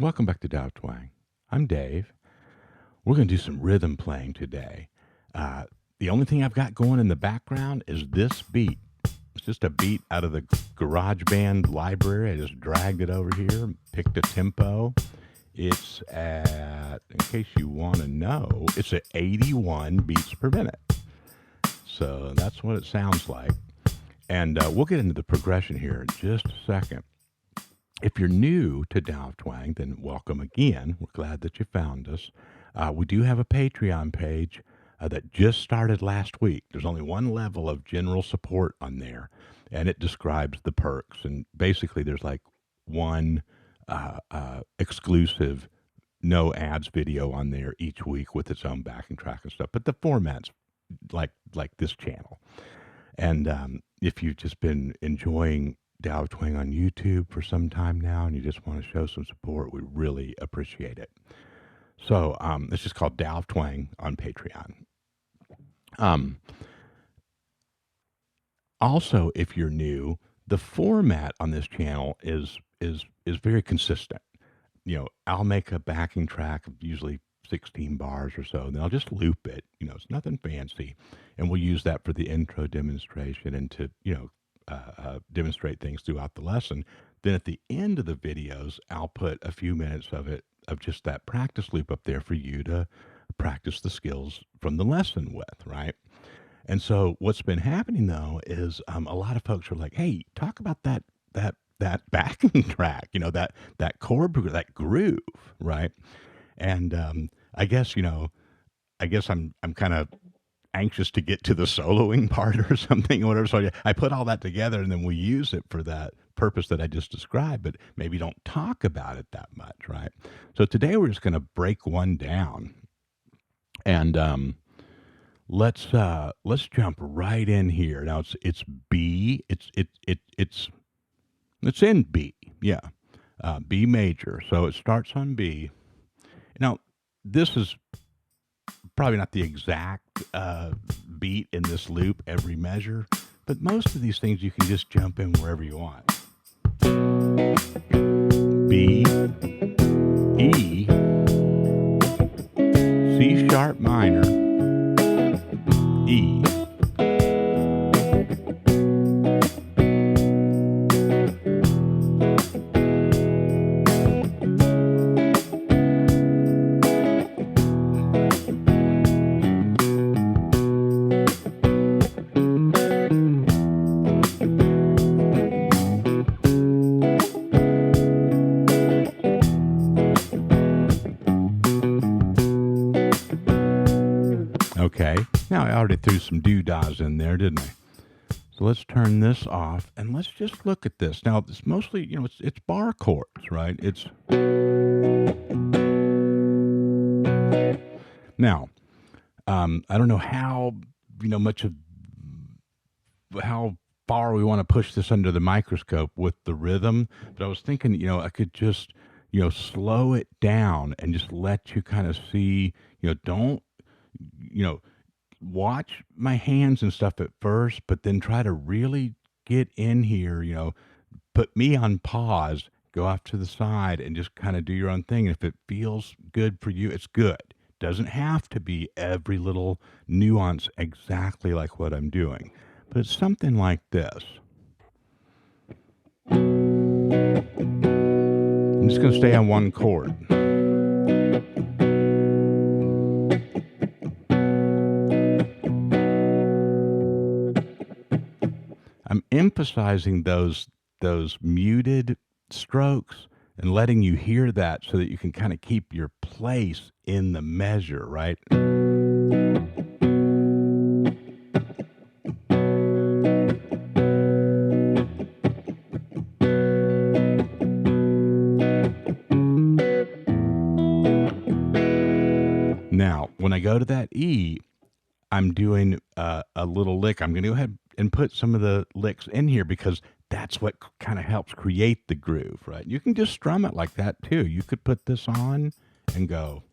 Welcome back to Tao Twang. I'm Dave. We're going to do some rhythm playing today. The only thing I've got going in the background is this beat. It's just a beat out of the GarageBand library. I just dragged it over here, picked a tempo. It's at, in case you want to know, it's at 81 beats per minute. So that's what it sounds like. And we'll get into the progression here in just a second. If you're new to Tao Twang, then welcome again. We're glad that you found us. We do have a Patreon page that just started last week. There's only one level of general support on there, and it describes the perks. And basically, there's like one exclusive no ads video on there each week with its own backing track and stuff. But the format's like this channel. And if you've just been enjoying Tao Twang on YouTube for some time now and you just want to show some support, we really appreciate it. So it's just called Tao Twang on Patreon. Also, if you're new, the format on this channel is very consistent. You know, I'll make a backing track of usually 16 bars or so, and then I'll just loop it. You know, it's nothing fancy, and we'll use that for the intro demonstration and to demonstrate things throughout the lesson. Then at the end of the videos, I'll put a few minutes of just that practice loop up there for you to practice the skills from the lesson with, right? And so what's been happening though is a lot of folks are like, "Hey, talk about that backing track, you know, that chord, that groove, right?" And I guess I'm kind of anxious to get to the soloing part or something or whatever. So I put all that together and then we use it for that purpose that I just described, but maybe don't talk about it that much, right? So today we're just going to break one down, and let's jump right in here. Now it's B. It's in B. Yeah, B major. So it starts on B. Now this is probably not the exact beat in this loop every measure, but most of these things you can just jump in wherever you want. B, E, C sharp minor, E. Okay, now I already threw some doodads in there, didn't I? So let's turn this off and let's just look at this. Now it's mostly, it's bar chords, right? Now, I don't know how, how far we want to push this under the microscope with the rhythm, but I was thinking, I could just, slow it down and just let you kind of see, don't, watch my hands and stuff at first, but then try to really get in here, put me on pause, go off to the side and just kind of do your own thing. And if it feels good for you, it's good. Doesn't have to be every little nuance exactly like what I'm doing, but it's something like this. I'm just going to stay on one chord. I'm emphasizing those muted strokes and letting you hear that so that you can kind of keep your place in the measure, right? Now, when I go to that E, I'm doing a little lick. I'm going to go ahead and put some of the licks in here because that's what kind of helps create the groove, right? You can just strum it like that too. You could put this on and go.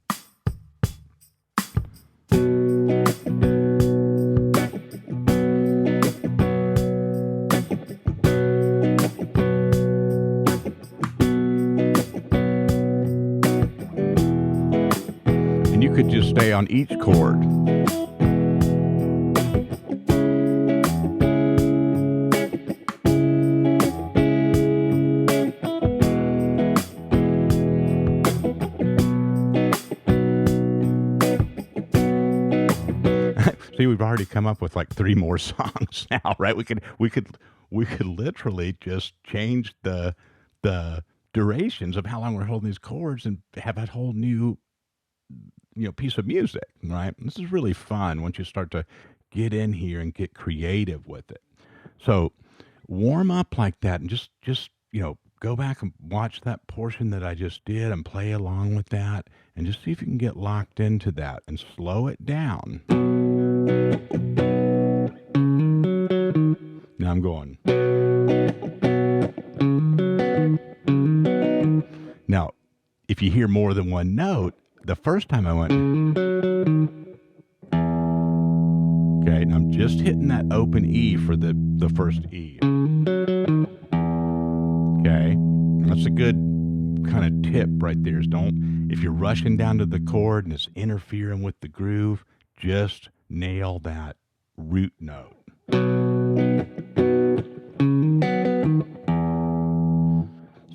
stay on each chord. See, we've already come up with like 3 more songs now, right? We could literally just change the durations of how long we're holding these chords and have a whole new, piece of music, right? This is really fun once you start to get in here and get creative with it. So warm up like that and just go back and watch that portion that I just did and play along with that and just see if you can get locked into that and slow it down. Now I'm going. Now, if you hear more than one note, the first time I went, okay, and I'm just hitting that open E for the first E. Okay, that's a good kind of tip right there. Is if you're rushing down to the chord and it's interfering with the groove, just nail that root note.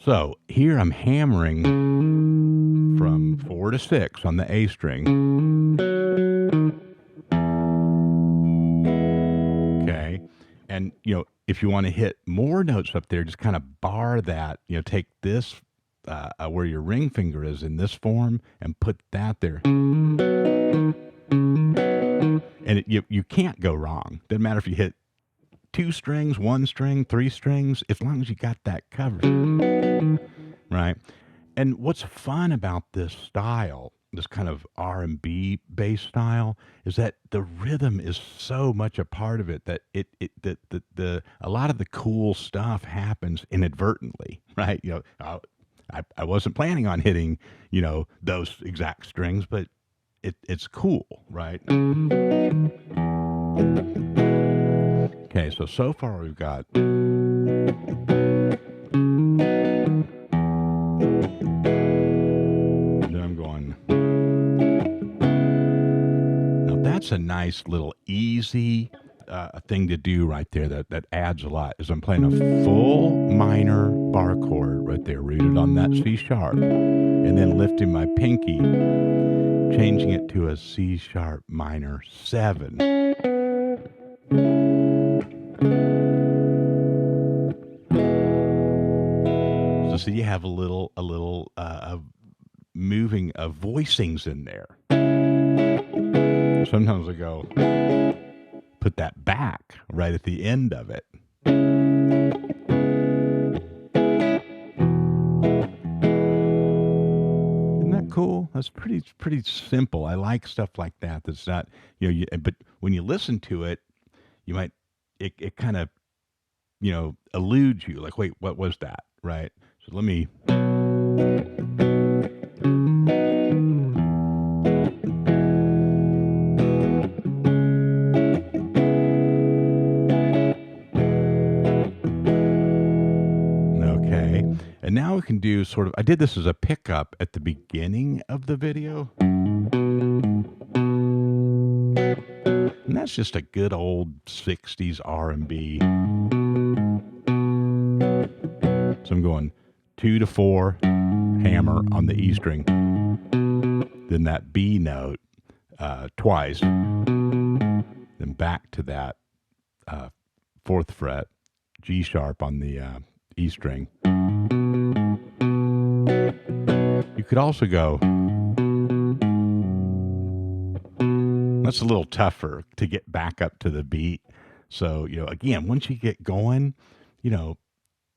So here I'm hammering from 4 to 6 on the A string. Okay. And, if you want to hit more notes up there, just kind of bar that, take this, where your ring finger is in this form and put that there. And you can't go wrong. Doesn't matter if you hit 2 strings, 1 string, 3 strings, as long as you got that covered. Right? And what's fun about this style, this kind of R&B based style, is that the rhythm is so much a part of it that a lot of the cool stuff happens inadvertently, right? I wasn't planning on hitting, those exact strings, but it's cool, right? Okay, so far we've got that's a nice little easy thing to do right there that adds a lot is I'm playing a full minor bar chord right there rooted on that C sharp and then lifting my pinky, changing it to a C sharp minor 7. So you have a little moving of voicings in there. Sometimes I go, put that back right at the end of it. Isn't that cool? That's pretty simple. I like stuff like that. That's not, but when you listen to it, you might, it kind of, eludes you. Like, wait, what was that? Right? So let me. And now we can do I did this as a pickup at the beginning of the video. And that's just a good old 60s R&B. So I'm going 2 to 4, hammer on the E string. Then that B note twice. Then back to that 4th fret, G sharp on the E string. You could also go, that's a little tougher to get back up to the beat. So, again, once you get going,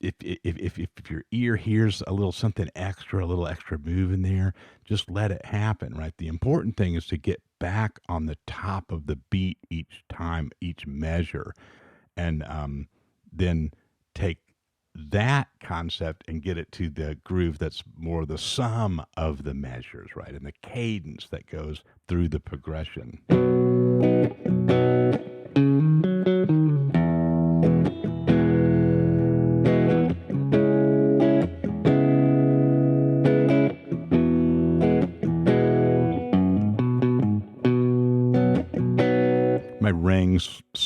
if your ear hears a little something extra, a little extra move in there, just let it happen, right? The important thing is to get back on the top of the beat each time, each measure, and then take that concept and get it to the groove that's more the sum of the measures, right? And the cadence that goes through the progression.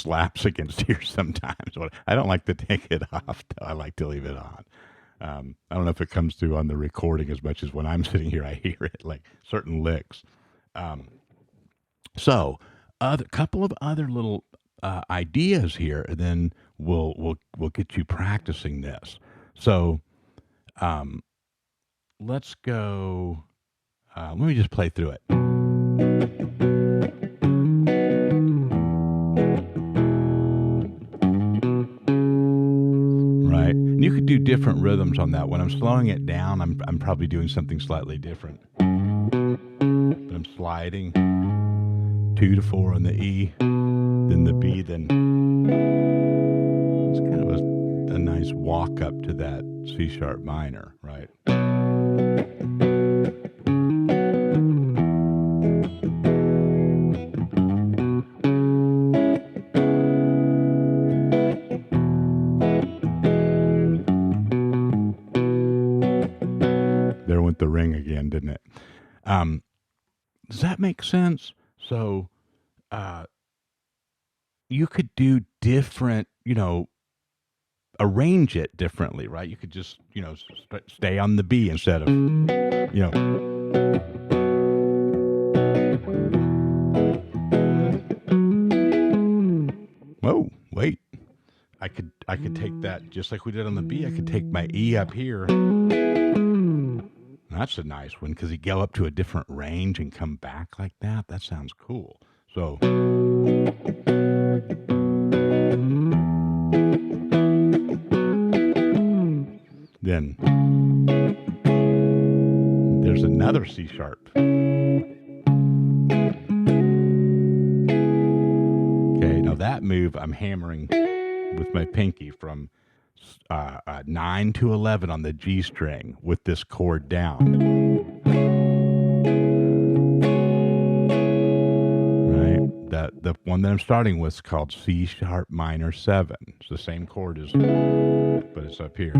slaps against here sometimes. I don't like to take it off, though. I like to leave it on. I don't know if it comes through on the recording as much as when I'm sitting here, I hear it like certain licks. Um, so, other couple of other little ideas here, and then we'll get you practicing this. So, um, let's go. Let me just play through it. Right, and you could do different rhythms on that. When I'm slowing it down, I'm probably doing something slightly different. But I'm sliding 2 to 4 on the E, then the B, then it's kind of a nice walk up to that C sharp minor, right? There went the ring again, didn't it? Does that make sense? So, you could do different, arrange it differently, right? You could just, stay on the B instead of, whoa, wait. I could take that just like we did on the B. I could take my E up here. That's a nice one because you go up to a different range and come back like that. That sounds cool. So, then there's another C sharp. Okay, now that move I'm hammering with my pinky from 9 to 11 on the G string with this chord down. Right? The one that I'm starting with is called C sharp minor 7. It's the same chord as, but it's up here.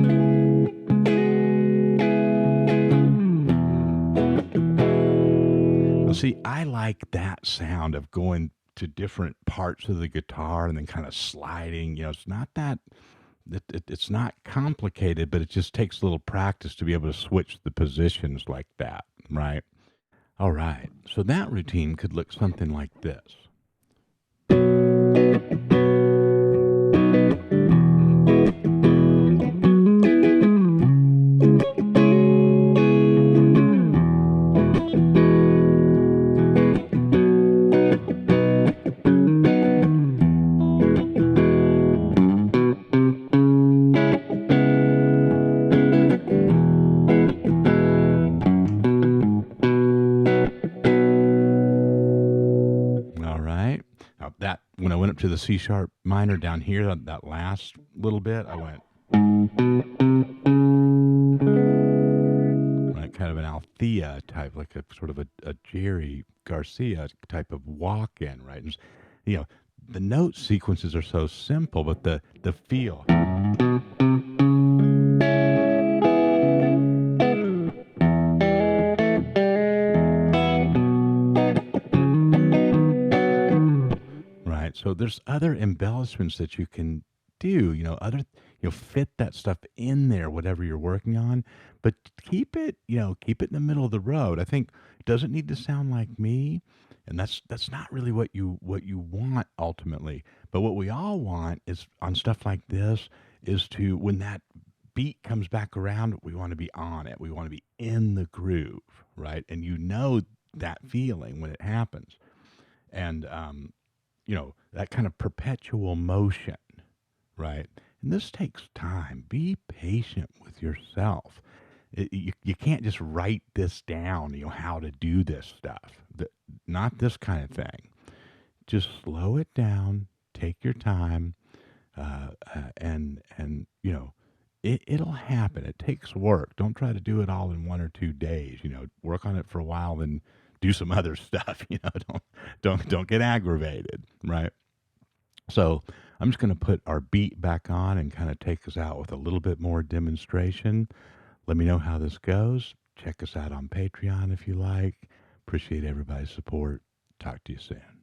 Now, see, I like that sound of going to different parts of the guitar and then kind of sliding. It's not that. It's not complicated, but it just takes a little practice to be able to switch the positions like that, right? All right. So that routine could look something like this. When I went up to the C sharp minor down here, that last little bit, I went, right, kind of an Althea type, like a sort of a Jerry Garcia type of walk in, right? And, the note sequences are so simple, but the feel. So there's other embellishments that you can do, fit that stuff in there, whatever you're working on, but keep it in the middle of the road. I think it doesn't need to sound like me, and that's not really what you want ultimately. But what we all want is on stuff like this is to, when that beat comes back around, we want to be on it. We want to be in the groove, right? And that feeling when it happens. And that kind of perpetual motion, right? And this takes time. Be patient with yourself. You can't just write this down, how to do this stuff. Not this kind of thing. Just slow it down, take your time, and it'll happen. It takes work. Don't try to do it all in 1 or 2 days. Work on it for a while, then do some other stuff. Don't get aggravated, right? So I'm just going to put our beat back on and kind of take us out with a little bit more demonstration. Let me know how this goes. Check us out on Patreon if you like. Appreciate everybody's support. Talk to you soon.